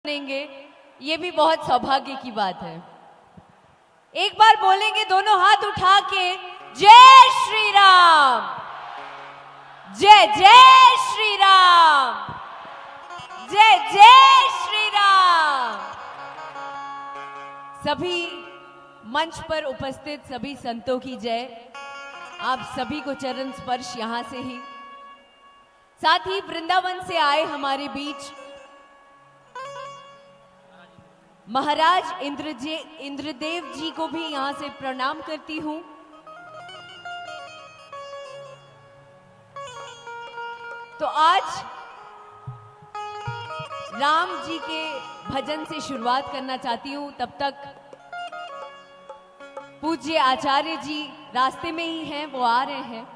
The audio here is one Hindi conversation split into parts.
सुनेंगे, ये भी बहुत सौभाग्य की बात है। एक बार बोलेंगे दोनों हाथ उठा के, जय श्री राम, जय जय श्री राम, जय जय श्री राम। सभी मंच पर उपस्थित सभी संतों की जय। आप सभी को चरण स्पर्श यहां से ही, साथ ही वृंदावन से आए हमारे बीच महाराज इंद्रदेव जी को भी यहां से प्रणाम करती हूं। तो आज राम जी के भजन से शुरुआत करना चाहती हूं। तब तक पूज्य आचार्य जी रास्ते में ही हैं, वो आ रहे हैं।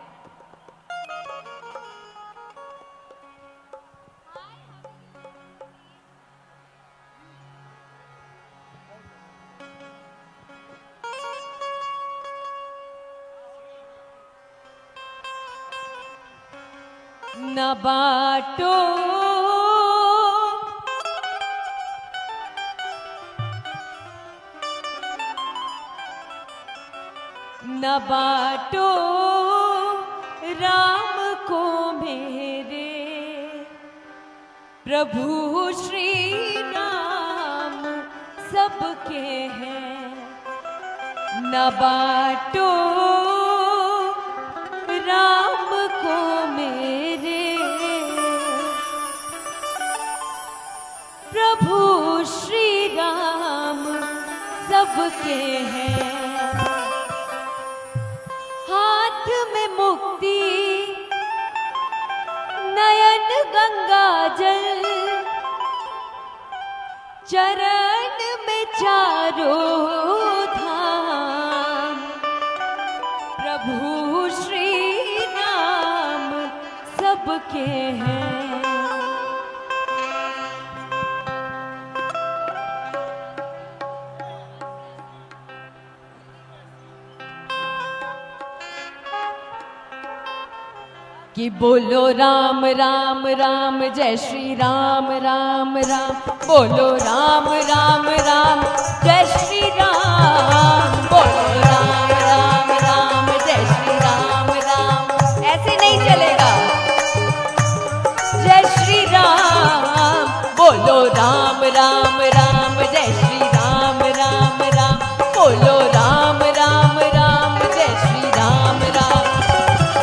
न बाटो न बाटो राम को मेरे, प्रभु श्री राम सबके हैं। न बाटो राम को मेरे, प्रभु श्री राम सबके हैं। हाथ में मुक्ति नयन गंगा जल, चरण में चारों धाम, प्रभु श्री राम सबके हैं। कि बोलो राम राम राम, जय श्री राम राम राम, बोलो राम राम राम, जय श्री राम, बोलो राम राम राम, जय श्री राम राम। ऐसे नहीं चलेगा। जय श्री राम, बोलो राम राम राम, जय श्री राम राम राम, बोलो राम राम राम, जय श्री राम राम,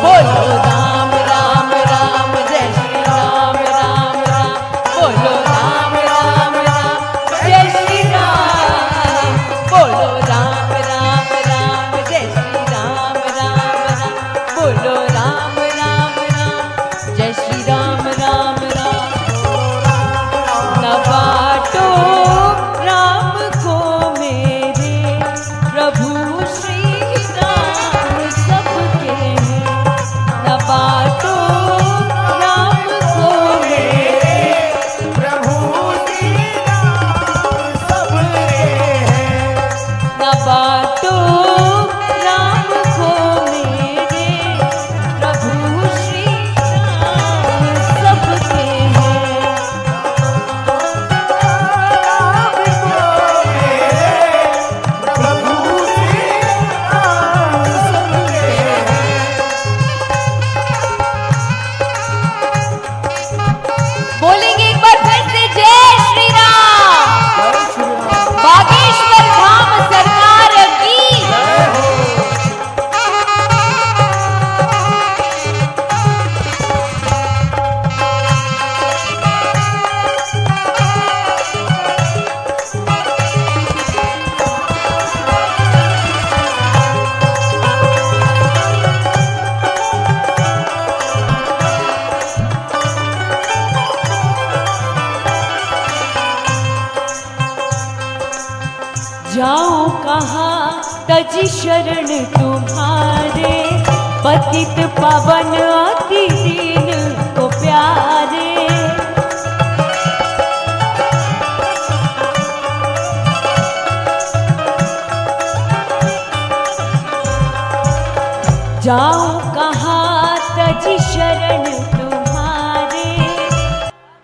बोलो राम जाऊं कहाँ तज शरण तुम्हारे, पतित पावन अति दीन को प्यारे। जाऊं कहाँ तज शरण तुम्हारे,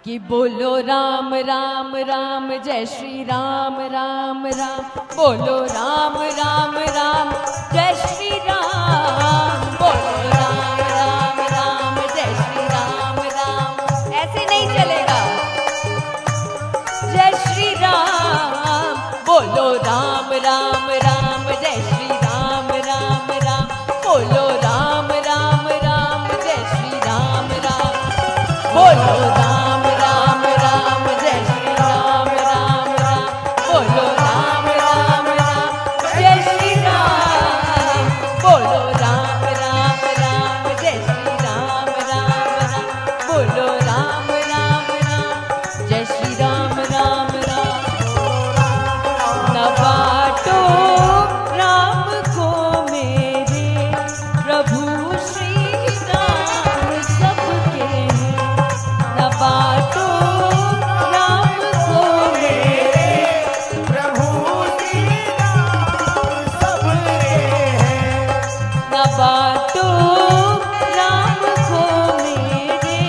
कि कि बोलो राम राम राम जय श्री राम राम राम, बोलो राम राम राम जय श्री राम, बोलो राम राम राम जय श्री राम राम। ऐसे नहीं चलेगा। जय श्री राम, बोलो राम राम राम जय श्री राम राम राम, बोलो राम राम राम जय श्री राम राम, बोलो राम राम राम जय श्री राम राम राम, बोलो राम राम राम जय श्री राम, बोलो राम राम राम जय श्री राम राम राम, बोलो राम राम राम जय श्री राम राम राम। न बाटो राम को मेरे प्रभु श्री राम सबके हैं, न बाटो राम को मेरे प्रभु श्री राम सबके हैं। न बाटो राम को मेरे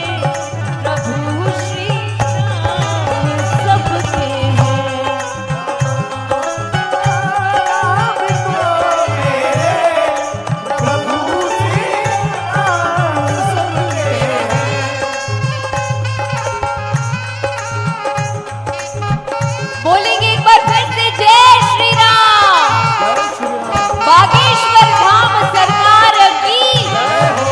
प्रभु श्री राम सबके हैं। राम को मेरे प्रभु श्री राम सबके हैं। बोलेंगे एक बार फिर से जय श्री राम। जय श्री राम। बागेश्वर धाम सरकार की। जय हो।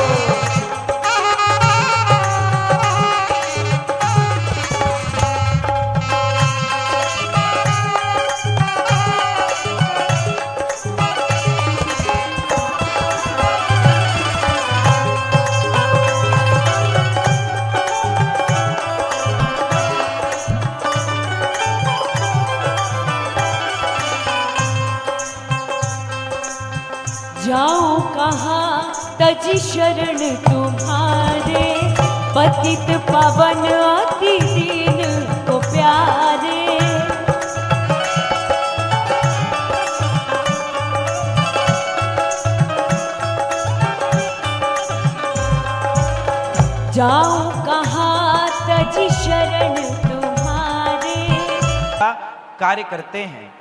जाऊं कहाँ तज शरण तुम्हारे, पतित पावन अति दीन को प्यारे। जाऊं कहाँ तज शरण तुम्हारे। का कार्य करते हैं।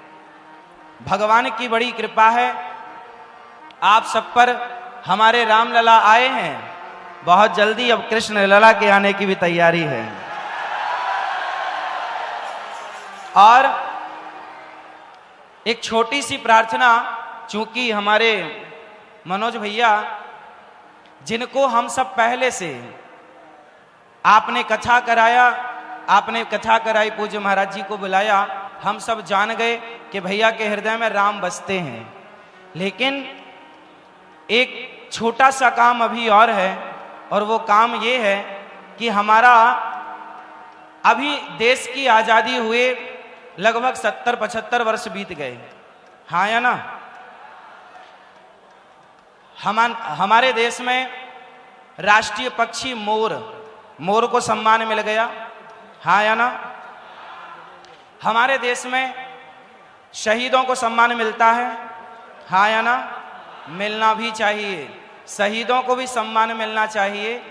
भगवान की बड़ी कृपा है, आप सब पर हमारे रामलला आए हैं। बहुत जल्दी अब कृष्ण लला के आने की भी तैयारी है। और एक छोटी सी प्रार्थना, चूंकि हमारे मनोज भैया जिनको हम सब पहले से आपने कथा कराया, आपने कथा कराई, पूज्य महाराज जी को बुलाया, हम सब जान गए कि भैया के हृदय में राम बसते हैं। लेकिन एक छोटा सा काम अभी और है, और वो काम ये है कि हमारा अभी देश की आज़ादी हुए लगभग 70-75 वर्ष बीत गए, हाँ या ना। हमारे देश में राष्ट्रीय पक्षी मोर को सम्मान मिल गया, हाँ या ना। हमारे देश में शहीदों को सम्मान मिलता है, हाँ या ना। मिलना भी चाहिए, शहीदों को भी सम्मान मिलना चाहिए,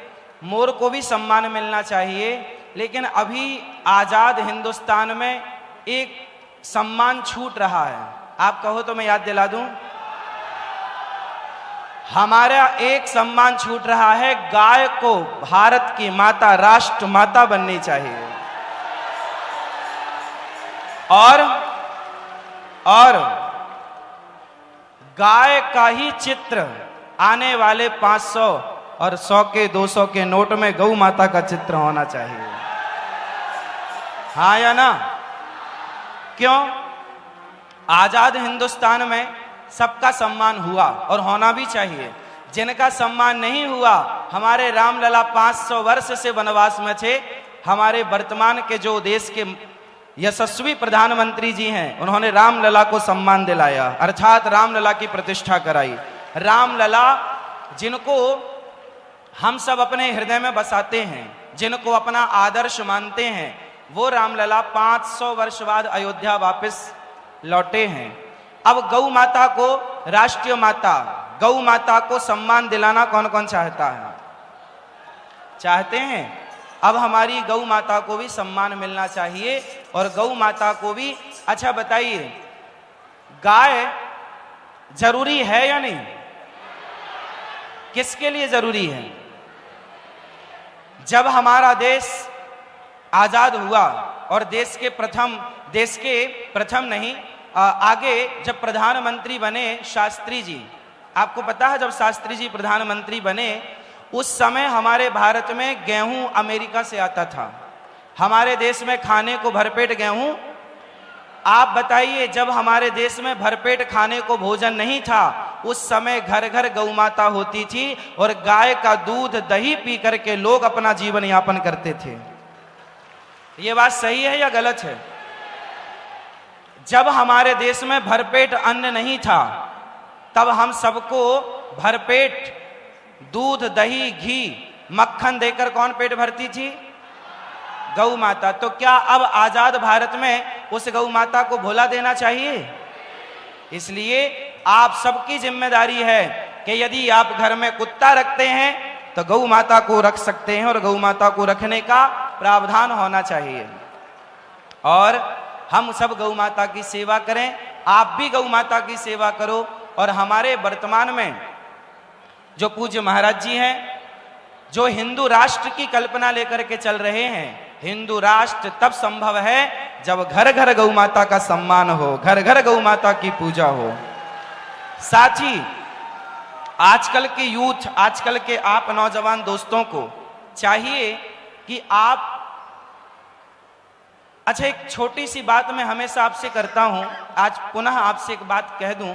मोर को भी सम्मान मिलना चाहिए। लेकिन अभी आज़ाद हिंदुस्तान में एक सम्मान छूट रहा है, आप कहो तो मैं याद दिला दूं। हमारा एक सम्मान छूट रहा है, गाय को भारत की माता, राष्ट्र माता बननी चाहिए। और गाय का ही चित्र आने वाले 500 और 100 के 200 के नोट में गौ माता का चित्र होना चाहिए, हाँ या ना। क्यों? आजाद हिंदुस्तान में सबका सम्मान हुआ और होना भी चाहिए। जिनका सम्मान नहीं हुआ, हमारे रामलला 500 वर्ष से वनवास में थे। हमारे वर्तमान के जो देश के यशस्वी प्रधानमंत्री जी हैं, उन्होंने रामलला को सम्मान दिलाया, अर्थात रामलला की प्रतिष्ठा कराई। रामलला जिनको हम सब अपने हृदय में बसाते हैं, जिनको अपना आदर्श मानते हैं, वो रामलला 500 वर्ष बाद अयोध्या वापस लौटे हैं। अब गौ माता को राष्ट्रीय माता, गौ माता को सम्मान दिलाना कौन कौन चाहता है? चाहते हैं। अब हमारी गौ माता को भी सम्मान मिलना चाहिए और गौ माता को भी। अच्छा बताइए, गाय जरूरी है या नहीं? किसके लिए जरूरी है? जब हमारा देश आजाद हुआ और देश के प्रथम नहीं, आगे जब प्रधानमंत्री बने शास्त्री जी, आपको पता है जब शास्त्री जी प्रधानमंत्री बने उस समय हमारे भारत में गेहूं अमेरिका से आता था, हमारे देश में खाने को भरपेट गेहूं। आप बताइए, जब हमारे देश में भरपेट खाने को भोजन नहीं था उस समय घर घर गौ माता होती थी और गाय का दूध दही पी करके लोग अपना जीवन यापन करते थे। ये बात सही है या गलत है? जब हमारे देश में भरपेट अन्न नहीं था तब हम सबको भरपेट दूध दही घी मक्खन देकर कौन पेट भरती थी? गौ माता। तो क्या अब आजाद भारत में उस गौ माता को भुला देना चाहिए? इसलिए आप सबकी जिम्मेदारी है कि यदि आप घर में कुत्ता रखते हैं तो गौ माता को रख सकते हैं और गौ माता को रखने का प्रावधान होना चाहिए और हम सब गौ माता की सेवा करें। आप भी गौ माता की सेवा करो। और हमारे वर्तमान में जो पूज्य महाराज जी हैं, जो हिंदू राष्ट्र की कल्पना लेकर के चल रहे हैं, हिंदू राष्ट्र तब संभव है जब घर घर गौ माता का सम्मान हो, घर घर गौ माता की पूजा हो। साथ ही आजकल के यूथ, आजकल के आप नौजवान दोस्तों को चाहिए कि आप, अच्छा एक छोटी सी बात मैं हमेशा आपसे करता हूं, आज पुनः आपसे एक बात कह दूं।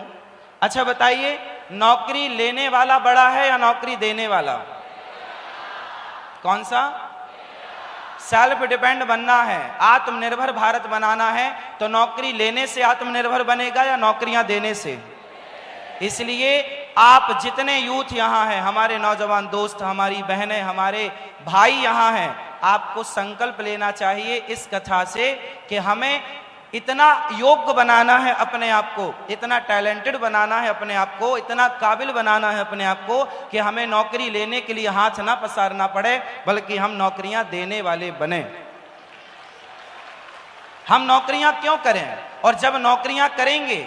अच्छा बताइए, नौकरी लेने वाला बड़ा है या नौकरी देने वाला? कौन सा? सेल्फ डिपेंड बनना है, आत्मनिर्भर भारत बनाना है तो नौकरी लेने से आत्मनिर्भर बनेगा या नौकरियां देने से? इसलिए आप जितने यूथ यहाँ हैं, हमारे नौजवान दोस्त, हमारी बहनें, हमारे भाई यहाँ हैं, आपको संकल्प लेना चाहिए इस कथा से कि हमें इतना योग्य बनाना है अपने आप को, इतना टैलेंटेड बनाना है अपने आप को, इतना काबिल बनाना है अपने आप को कि हमें नौकरी लेने के लिए हाथ ना पसारना पड़े, बल्कि हम नौकरियां देने वाले बने। हम नौकरियां क्यों करें? और जब नौकरियां करेंगे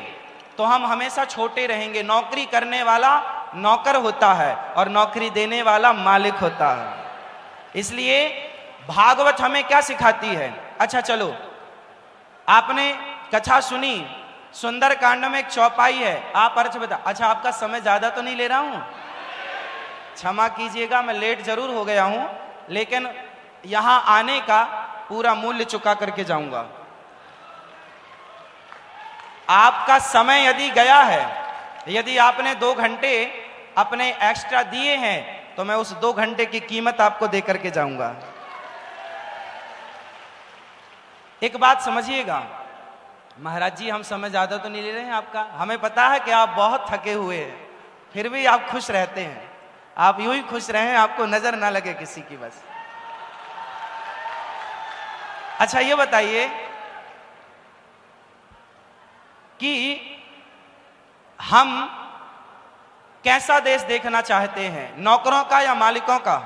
तो हम हमेशा छोटे रहेंगे। नौकरी करने वाला नौकर होता है और नौकरी देने वाला मालिक होता है। इसलिए भागवत हमें क्या सिखाती है? अच्छा चलो, आपने कथा सुनी, सुंदर कांड में एक चौपाई है, आप अर्थ बता। अच्छा आपका समय ज्यादा तो नहीं ले रहा हूं, क्षमा कीजिएगा, मैं लेट जरूर हो गया हूं, लेकिन यहां आने का पूरा मूल्य चुका करके जाऊंगा। आपका समय यदि गया है, यदि आपने 2 घंटे अपने एक्स्ट्रा दिए हैं तो मैं उस 2 घंटे की कीमत आपको दे करके जाऊंगा। एक बात समझिएगा, महाराज जी हम समय ज्यादा तो नहीं ले रहे हैं आपका, हमें पता है कि आप बहुत थके हुए हैं, फिर भी आप खुश रहते हैं। आप यूं ही खुश रहें, आपको नजर ना लगे किसी की बस। अच्छा ये बताइए कि हम कैसा देश देखना चाहते हैं, नौकरों का या मालिकों का?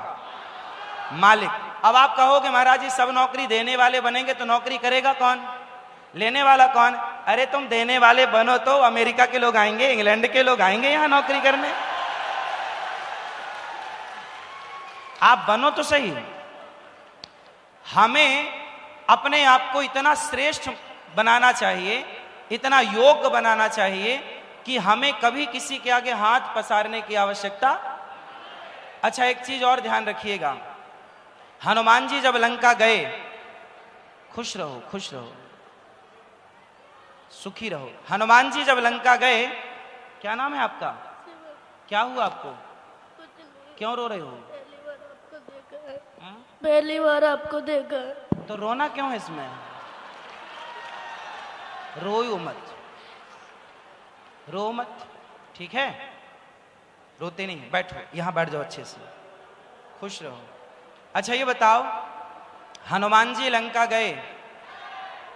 मालिक। अब आप कहोगे महाराज जी सब नौकरी देने वाले बनेंगे तो नौकरी करेगा कौन, लेने वाला कौन? अरे तुम देने वाले बनो तो अमेरिका के लोग आएंगे, इंग्लैंड के लोग आएंगे यहां नौकरी करने। आप बनो तो सही। हमें अपने आप को इतना श्रेष्ठ बनाना चाहिए, इतना योग्य बनाना चाहिए कि हमें कभी किसी के आगे हाथ पसारने की आवश्यकता। अच्छा एक चीज और ध्यान रखिएगा, हनुमान जी जब लंका गए, खुश रहो खुश रहो सुखी रहो, हनुमान जी जब लंका गए, क्या नाम है आपका? क्या हुआ आपको? क्यों रो रहे हो? पहली बार आपको देखा। तो रोना क्यों है इसमें? रोयो मत, रो मत, ठीक है? रोते नहीं, बैठो, यहां बैठ जाओ अच्छे से, खुश रहो। अच्छा ये बताओ, हनुमान जी लंका गए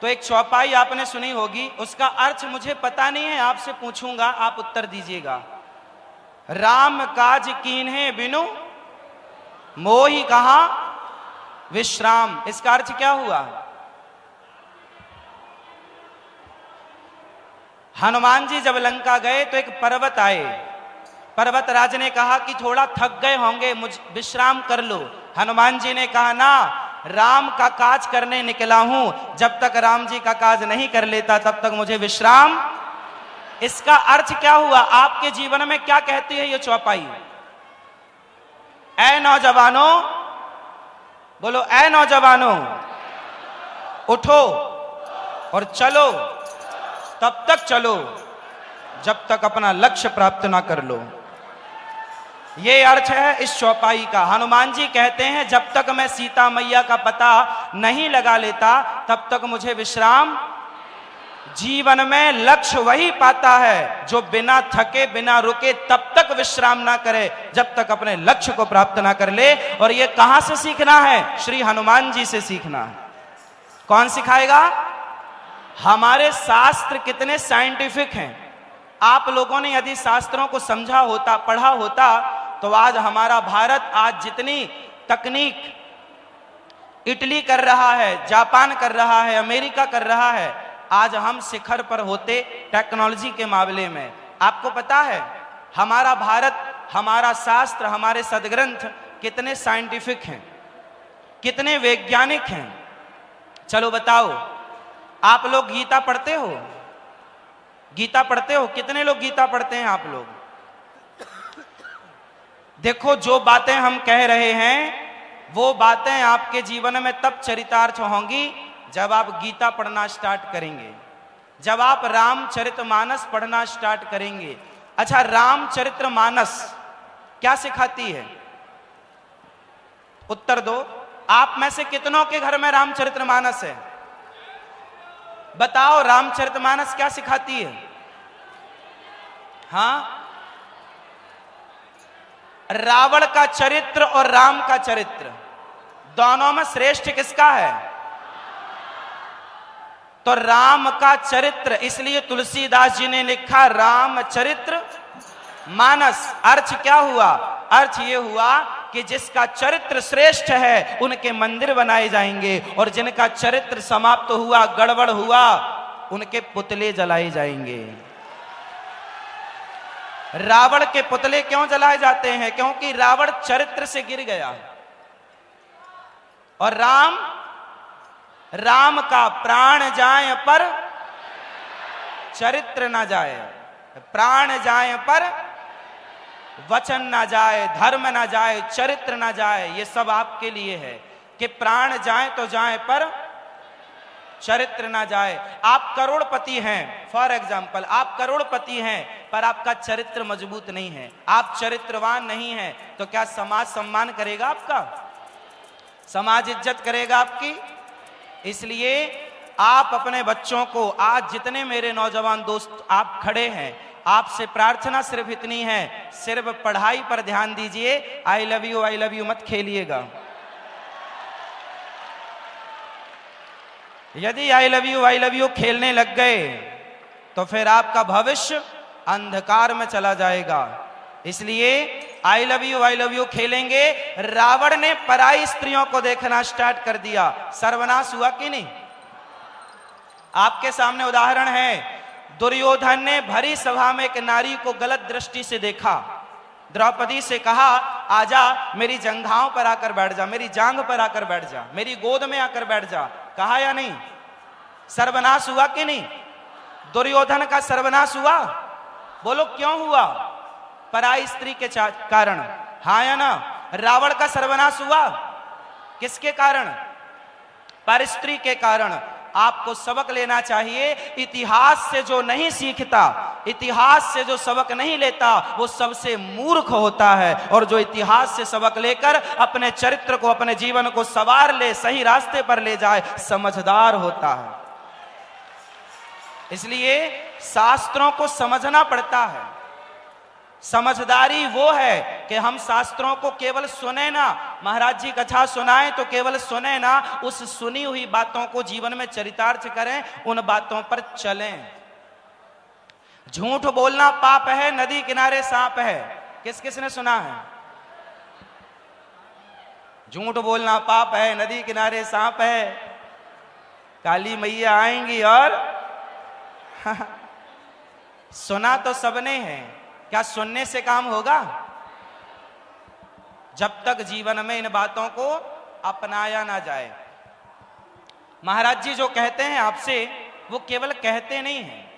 तो एक चौपाई आपने सुनी होगी, उसका अर्थ मुझे पता नहीं है, आपसे पूछूंगा, आप उत्तर दीजिएगा। राम काज कीन्हे बिनु मोहि कहा विश्राम, इसका अर्थ क्या हुआ? हनुमान जी जब लंका गए तो एक पर्वत आए, पर्वत राज ने कहा कि थोड़ा थक गए होंगे, मुझ विश्राम कर लो। हनुमान जी ने कहा ना, राम का काज करने निकला हूं, जब तक राम जी का काज नहीं कर लेता तब तक मुझे विश्राम। इसका अर्थ क्या हुआ? आपके जीवन में क्या कहती है ये चौपाई? ऐ नौजवानों, बोलो ऐ नौजवानों, उठो और चलो, तब तक चलो जब तक अपना लक्ष्य प्राप्त ना कर लो। ये अर्थ है इस चौपाई का। हनुमान जी कहते हैं जब तक मैं सीता मैया का पता नहीं लगा लेता तब तक मुझे विश्राम। जीवन में लक्ष्य वही पाता है जो बिना थके बिना रुके तब तक विश्राम ना करे जब तक अपने लक्ष्य को प्राप्त ना कर ले। और ये कहां से सीखना है? श्री हनुमान जी से सीखना है। कौन सिखाएगा? हमारे शास्त्र कितने साइंटिफिक हैं। आप लोगों ने यदि शास्त्रों को समझा होता, पढ़ा होता, तो आज हमारा भारत आज जितनी तकनीक इटली कर रहा है, जापान कर रहा है, अमेरिका कर रहा है, आज हम शिखर पर होते टेक्नोलॉजी के मामले में। आपको पता है हमारा भारत, हमारा शास्त्र, हमारे सदग्रंथ कितने साइंटिफिक हैं, कितने वैज्ञानिक हैं। चलो बताओ, आप लोग गीता पढ़ते हो? गीता पढ़ते हो? कितने लोग गीता पढ़ते हैं आप लोग? देखो, जो बातें हम कह रहे हैं वो बातें आपके जीवन में तब चरितार्थ होंगी जब आप गीता पढ़ना स्टार्ट करेंगे, जब आप रामचरितमानस पढ़ना स्टार्ट करेंगे। अच्छा, रामचरितमानस क्या सिखाती है? उत्तर दो। आप में से कितनों के घर में रामचरितमानस है? बताओ, रामचरितमानस क्या सिखाती है? हां, रावण का चरित्र और राम का चरित्र दोनों में श्रेष्ठ किसका है? तो राम का चरित्र, इसलिए तुलसीदास जी ने लिखा रामचरित्र मानस। अर्थ क्या हुआ? अर्थ ये हुआ कि जिसका चरित्र श्रेष्ठ है उनके मंदिर बनाए जाएंगे, और जिनका चरित्र समाप्त हुआ, गड़बड़ हुआ, उनके पुतले जलाए जाएंगे। रावण के पुतले क्यों जलाए जाते हैं? क्योंकि रावण चरित्र से गिर गया। और राम का प्राण जाए पर चरित्र ना जाए, प्राण जाए पर वचन ना जाए, धर्म ना जाए, चरित्र ना जाए। ये सब आपके लिए है कि प्राण जाए तो जाए पर चरित्र ना जाए। आप करोड़पति हैं, फॉर एग्जाम्पल आप करोड़पति हैं, पर आपका चरित्र मजबूत नहीं है, आप चरित्रवान नहीं हैं, तो क्या समाज सम्मान करेगा आपका? समाज इज्जत करेगा आपकी? इसलिए आप अपने बच्चों को, आज जितने मेरे नौजवान दोस्त आप खड़े हैं, आपसे प्रार्थना सिर्फ इतनी है, सिर्फ पढ़ाई पर ध्यान दीजिए। आई लव यू मत खेलिएगा। यदि आई लव यू खेलने लग गए तो फिर आपका भविष्य अंधकार में चला जाएगा। इसलिए आई लव यू खेलेंगे। रावण ने पराई स्त्रियों को देखना स्टार्ट कर दिया, सर्वनाश हुआ कि नहीं? आपके सामने उदाहरण है, दुर्योधन ने भरी सभा में एक नारी को गलत दृष्टि से देखा। द्रौपदी से कहा, आजा मेरी जंघाओं पर आकर बैठ जा, मेरी जांघ पर आकर बैठ जा, मेरी गोद में आकर बैठ जा। कहा या नहीं? सर्वनाश हुआ कि नहीं? दुर्योधन का सर्वनाश हुआ। बोलो क्यों हुआ? पराई स्त्री के कारण। हाँ या ना? रावण का सर्वनाश हुआ किसके कारण? पर स्त्री के कारण। आपको सबक लेना चाहिए। इतिहास से जो नहीं सीखता, इतिहास से जो सबक नहीं लेता, वो सबसे मूर्ख होता है। और जो इतिहास से सबक लेकर अपने चरित्र को, अपने जीवन को संवार ले, सही रास्ते पर ले जाए, समझदार होता है। इसलिए शास्त्रों को समझना पड़ता है। समझदारी वो है कि हम शास्त्रों को केवल सुने ना, महाराज जी कथा सुनाए तो केवल सुने ना, उस सुनी हुई बातों को जीवन में चरितार्थ करें, उन बातों पर चलें। झूठ बोलना पाप है, नदी किनारे सांप है। किस किस ने सुना है? झूठ बोलना पाप है, नदी किनारे सांप है, काली मैया आएंगी और सुना तो सबने है, क्या सुनने से काम होगा? जब तक जीवन में इन बातों को अपनाया ना जाए। महाराज जी जो कहते हैं आपसे, वो केवल कहते नहीं हैं।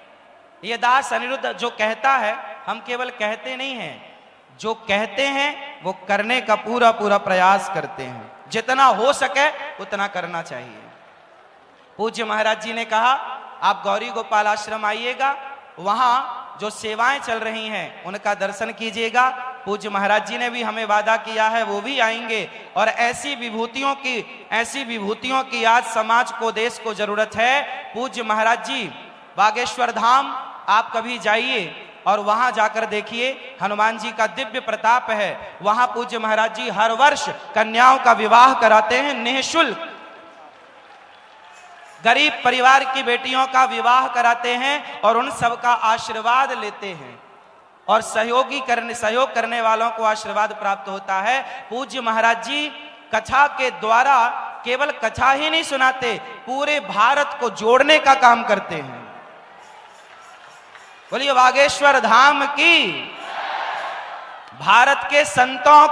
ये दास अनिरुद्ध जो कहता है, हम केवल कहते नहीं हैं, जो कहते हैं वो करने का पूरा पूरा प्रयास करते हैं। जितना हो सके उतना करना चाहिए। पूज्य महाराज जी ने कहा आप गौरी गोपाल आश्रम आइएगा, वहां जो सेवाएं चल रही हैं उनका दर्शन कीजिएगा। पूज्य महाराज जी ने भी हमें वादा किया है, वो भी आएंगे। और ऐसी विभूतियों की आज समाज को, देश को जरूरत है। पूज्य महाराज जी बागेश्वर धाम आप कभी जाइए और वहां जाकर देखिए, हनुमान जी का दिव्य प्रताप है। वहां पूज्य महाराज जी हर वर्ष कन्याओं का विवाह कराते हैं निःशुल्क। गरीब परिवार की बेटियों का विवाह कराते हैं और उन सब का आशीर्वाद लेते हैं, और सहयोग करने वालों को आशीर्वाद प्राप्त होता है। पूज्य महाराज जी कथा के द्वारा केवल कथा ही नहीं सुनाते, पूरे भारत को जोड़ने का काम करते हैं। बोलिए बागेश्वर धाम की, भारत के संतों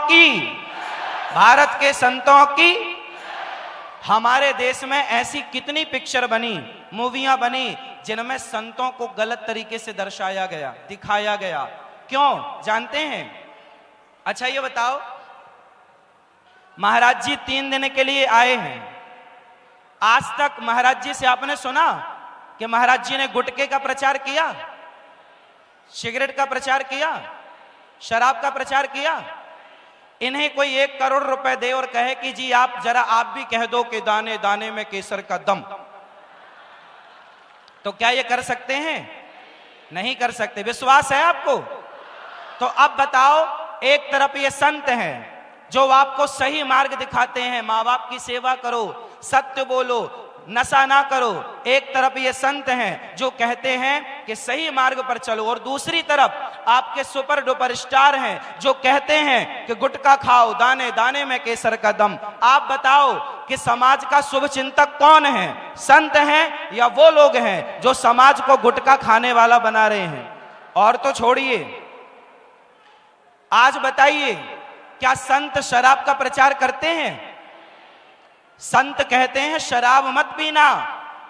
की। हमारे देश में ऐसी कितनी पिक्चर बनी, मूवियां बनी, जिनमें संतों को गलत तरीके से दर्शाया गया, दिखाया गया। क्यों जानते हैं? अच्छा ये बताओ, महाराज जी 3 दिन के लिए आए हैं। आज तक महाराज जी से आपने सुना कि महाराज जी ने गुटखे का प्रचार किया, सिगरेट का प्रचार किया, शराब का प्रचार किया? इन्हें कोई 1 करोड़ रुपए दे और कहे कि जी आप भी कह दो कि दाने दाने में केसर का दम, तो क्या ये कर सकते हैं? नहीं कर सकते। विश्वास है आपको? तो अब बताओ, एक तरफ ये संत हैं जो आपको सही मार्ग दिखाते हैं, माँ बाप की सेवा करो, सत्य बोलो, नशा ना करो। एक तरफ ये संत हैं जो कहते हैं कि सही मार्ग पर चलो, और दूसरी तरफ आपके सुपर डुपर स्टार हैं जो कहते हैं कि गुटखा खाओ, दाने दाने में केसर का दम। आप बताओ कि समाज का शुभ चिंतक कौन है? संत हैं या वो लोग हैं जो समाज को गुटखा खाने वाला बना रहे हैं? और तो छोड़िए, आज बताइए क्या संत शराब का प्रचार करते हैं? संत कहते हैं शराब मत पीना,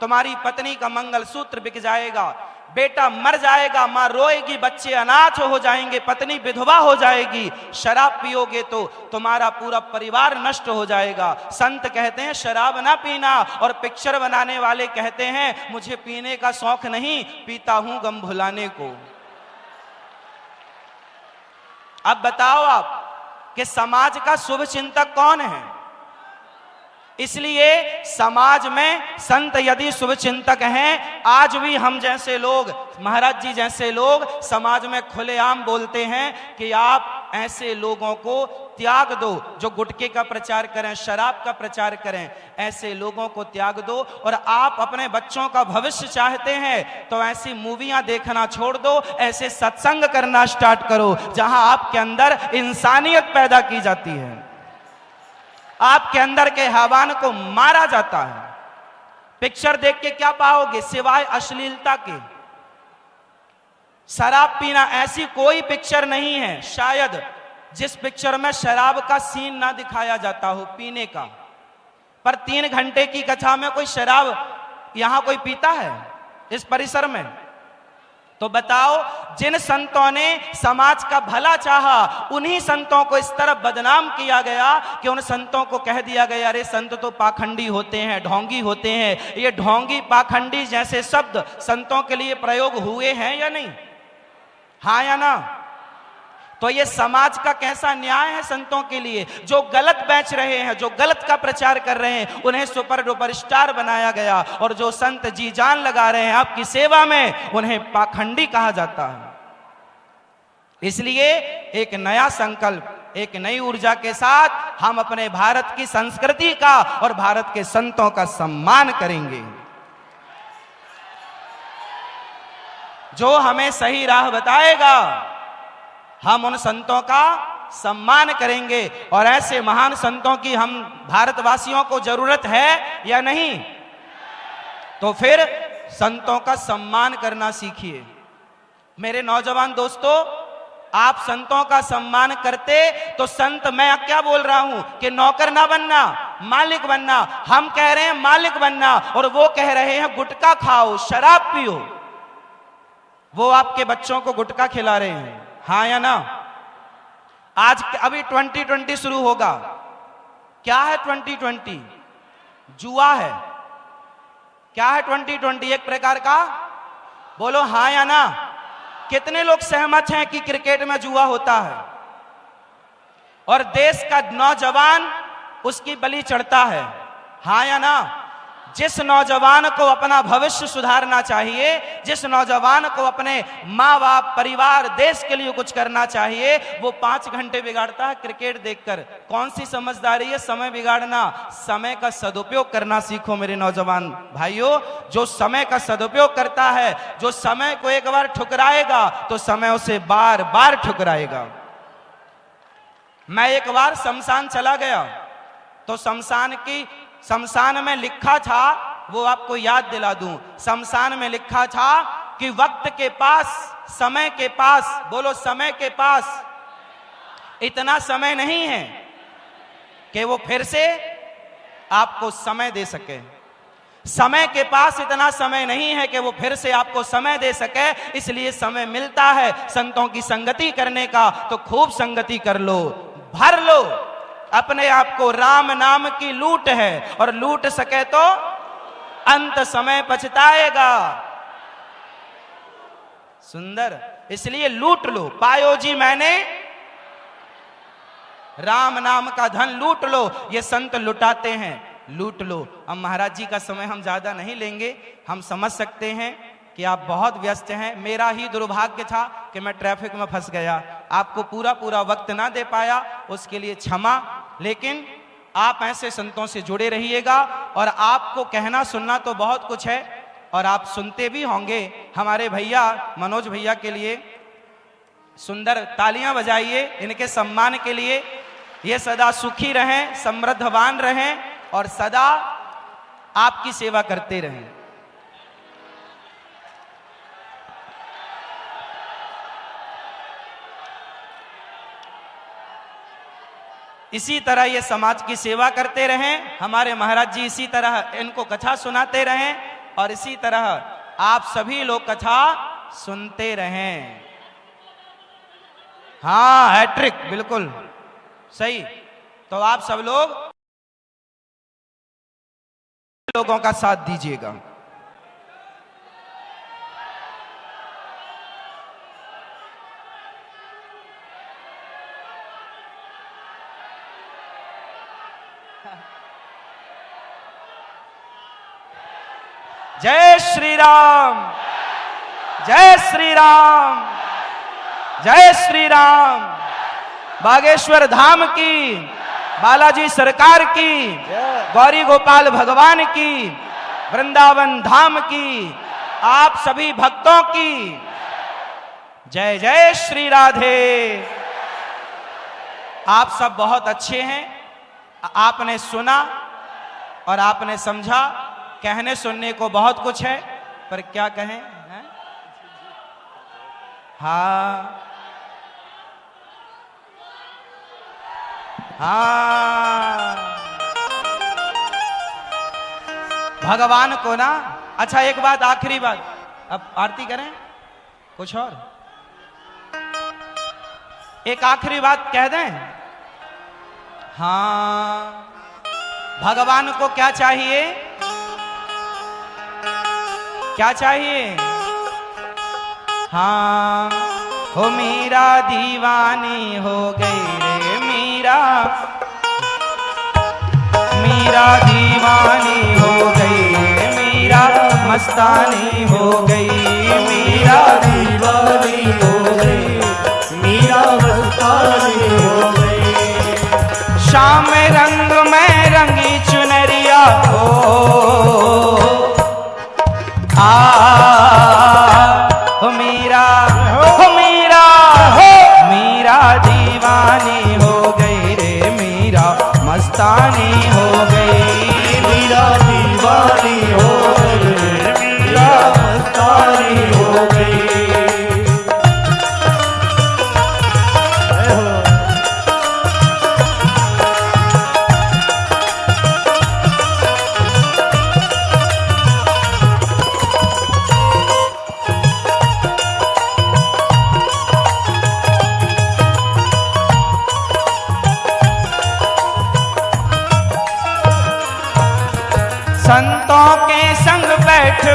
तुम्हारी पत्नी का मंगलसूत्र बिक जाएगा, बेटा मर जाएगा, मां रोएगी, बच्चे अनाथ हो जाएंगे, पत्नी विधवा हो जाएगी। शराब पियोगे तो तुम्हारा पूरा परिवार नष्ट हो जाएगा। संत कहते हैं शराब ना पीना, और पिक्चर बनाने वाले कहते हैं मुझे पीने का शौक नहीं, पीता हूं गम भुलाने को। अब बताओ आप कि समाज का शुभ चिंतक कौन है? इसलिए समाज में संत यदि शुभ चिंतक हैं, आज भी हम जैसे लोग, महाराज जी जैसे लोग समाज में खुलेआम बोलते हैं कि आप ऐसे लोगों को त्याग दो जो गुटखे का प्रचार करें, शराब का प्रचार करें। ऐसे लोगों को त्याग दो, और आप अपने बच्चों का भविष्य चाहते हैं तो ऐसी मूवियां देखना छोड़ दो, ऐसे सत्संग करना स्टार्ट करो जहां आपके अंदर इंसानियत पैदा की जाती है, आपके अंदर के हैवान को मारा जाता है। पिक्चर देख के क्या पाओगे सिवाय अश्लीलता के? शराब पीना, ऐसी कोई पिक्चर नहीं है शायद जिस पिक्चर में शराब का सीन ना दिखाया जाता हो पीने का। पर 3 घंटे की कथा में कोई शराब यहां कोई पीता है इस परिसर में? तो बताओ, जिन संतों ने समाज का भला चाहा, उन्हीं संतों को इस तरह बदनाम किया गया कि उन संतों को कह दिया गया अरे संत तो पाखंडी होते हैं, ढोंगी होते हैं। ये ढोंगी, पाखंडी जैसे शब्द संतों के लिए प्रयोग हुए हैं या नहीं? हाँ या ना? तो ये समाज का कैसा न्याय है संतों के लिए? जो गलत बेच रहे हैं, जो गलत का प्रचार कर रहे हैं, उन्हें सुपर डुपर स्टार बनाया गया, और जो संत जी जान लगा रहे हैं आपकी सेवा में, उन्हें पाखंडी कहा जाता है। इसलिए एक नया संकल्प, एक नई ऊर्जा के साथ हम अपने भारत की संस्कृति का और भारत के संतों का सम्मान करेंगे। जो हमें सही राह बताएगा, हम उन संतों का सम्मान करेंगे। और ऐसे महान संतों की हम भारतवासियों को जरूरत है या नहीं? तो फिर संतों का सम्मान करना सीखिए। मेरे नौजवान दोस्तों, आप संतों का सम्मान करते तो संत, मैं क्या बोल रहा हूं कि नौकर ना बनना, मालिक बनना। हम कह रहे हैं मालिक बनना और वो कह रहे हैं गुटखा खाओ, शराब पियो। वो आपके बच्चों को गुटखा खिला रहे हैं, हाँ या ना? आज अभी 2020 शुरू होगा। क्या है 2020? जुआ है। क्या है 2020? एक प्रकार का, बोलो हाँ या ना। कितने लोग सहमत हैं कि क्रिकेट में जुआ होता है और देश का नौजवान उसकी बलि चढ़ता है, हाँ या ना? जिस नौजवान को अपना भविष्य सुधारना चाहिए, जिस नौजवान को अपने माँ बाप, परिवार, देश के लिए कुछ करना चाहिए, वो 5 घंटे बिगाड़ता है क्रिकेट देखकर। कौन सी समझदारी है समय बिगाड़ना? समय का सदुपयोग करना सीखो मेरे नौजवान भाइयों। जो समय का सदुपयोग करता है, जो समय को एक बार ठुकराएगा तो समय उसे बार बार ठुकराएगा। मैं एक बार शमशान चला गया तो शमशान में लिखा था, वो आपको याद दिला दूं। शमशान में लिखा था कि वक्त के पास, समय के पास, बोलो समय के पास इतना समय नहीं है कि वो फिर से आपको समय दे सके। समय के पास इतना समय नहीं है कि वो फिर से आपको समय दे सके। इसलिए समय मिलता है संतों की संगति करने का, तो खूब संगति कर लो, भर लो अपने आप को। राम नाम की लूट है और लूट सके तो अंत समय पछताएगा। सुंदर, इसलिए लूट लो। पायो जी मैंने राम नाम का धन लूट लो। ये संत लुटाते हैं, लूट लो। अब महाराज जी का समय हम ज्यादा नहीं लेंगे। हम समझ सकते हैं कि आप बहुत व्यस्त हैं। मेरा ही दुर्भाग्य था कि मैं ट्रैफिक में फंस गया, आपको पूरा वक्त ना दे पाया, उसके लिए क्षमा। लेकिन आप ऐसे संतों से जुड़े रहिएगा और आपको कहना सुनना तो बहुत कुछ है और आप सुनते भी होंगे। हमारे भैया मनोज भैया के लिए सुंदर तालियां बजाइए इनके सम्मान के लिए। ये सदा सुखी रहें, समृद्धवान रहें और सदा आपकी सेवा करते रहें। इसी तरह ये समाज की सेवा करते रहें। हमारे महाराज जी इसी तरह इनको कथा सुनाते रहें और इसी तरह आप सभी लोग कथा सुनते रहें। हाँ, हैट्रिक, बिल्कुल सही। तो आप सब लोगों का साथ दीजिएगा। जय श्री राम, जय श्री राम, जय श्री राम। बागेश्वर धाम की, बालाजी सरकार की, गौरी गोपाल भगवान की, वृंदावन धाम की, आप सभी भक्तों की जय जय श्री राधे। आप सब बहुत अच्छे हैं। आपने सुना और आपने समझा। कहने सुनने को बहुत कुछ है, पर क्या कहें है? हाँ हाँ, भगवान को ना। अच्छा, एक बात, आखिरी बात, अब आरती करें कुछ और, एक आखिरी बात कह दें। हाँ, भगवान को क्या चाहिए? क्या चाहिए? हाँ, हो मीरा दीवानी हो गई रे मीरा, मीरा दीवानी हो गई रे मीरा, मस्तानी हो गई, मीरा दीवानी हो गई, मीरा मस्तानी हो गई। शाम रंग में रंगी चुनरिया हो हो मीरा, मीरा दीवानी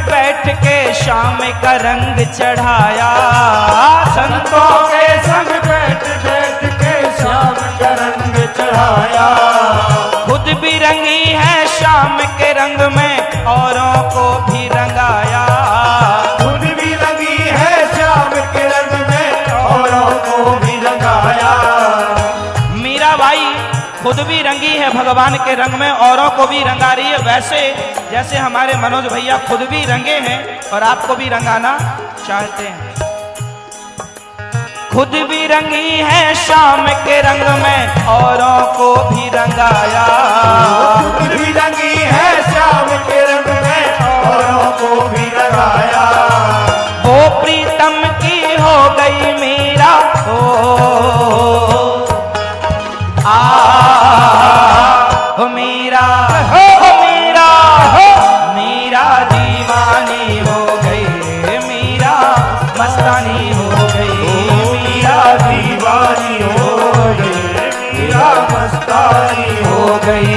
बैठ के श्याम का रंग चढ़ाया, संतों के संग बैठ बैठ के श्याम का रंग चढ़ाया। खुद भी रंगी है श्याम के रंग में, औरों को भी रंगाया। खुद भी रंगी है श्याम के रंग में, औरों को भी रंगाया। मीराबाई खुद भी रंगी है भगवान के रंग में, औरों को भी रंगा रही है। वैसे जैसे हमारे मनोज भैया खुद भी रंगे हैं और आपको भी रंगाना चाहते हैं। खुद भी रंगी है श्याम के रंग में, औरों को भी रंगाया। खुद भी रंगी है श्याम के रंग में, औरों को भी रंगाया। वो प्रीतम की हो गई मीरा, मीरा मीरा दीवानी हो गई, मीरा मस्तानी हो गई। मीरा दीवानी हो गई, मीरा मस्तानी हो गई,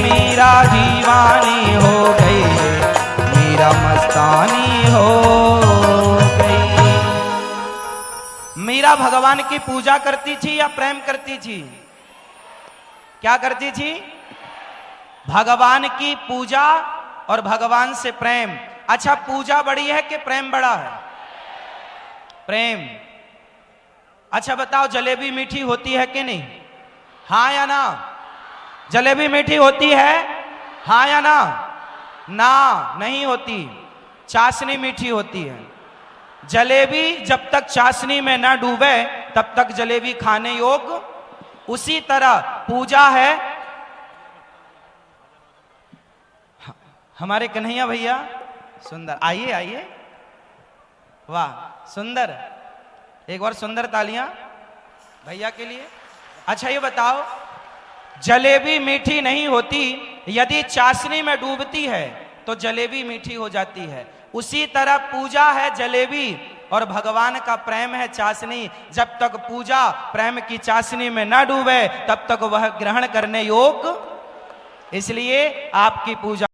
मीरा दीवानी हो गई, मीरा मस्तानी हो गई। मीरा भगवान की पूजा करती थी या प्रेम करती थी? क्या करती थी? भगवान की पूजा और भगवान से प्रेम। अच्छा, पूजा बड़ी है कि प्रेम बड़ा है? प्रेम। अच्छा बताओ, जलेबी मीठी होती है कि नहीं? हाँ या ना? जलेबी मीठी होती है? हाँ या ना? ना, नहीं होती। चाशनी मीठी होती है। जलेबी जब तक चाशनी में ना डूबे तब तक जलेबी खाने योग्य। उसी तरह पूजा है। हमारे कन्हैया भैया सुंदर, आइए आइए, वाह सुंदर, एक बार सुंदर तालियां भैया के लिए। अच्छा ये बताओ, जलेबी मीठी नहीं होती, यदि चाशनी में डूबती है तो जलेबी मीठी हो जाती है। उसी तरह पूजा है जलेबी और भगवान का प्रेम है चाशनी। जब तक पूजा प्रेम की चाशनी में न डूबे तब तक वह ग्रहण करने योग्य। इसलिए आपकी पूजा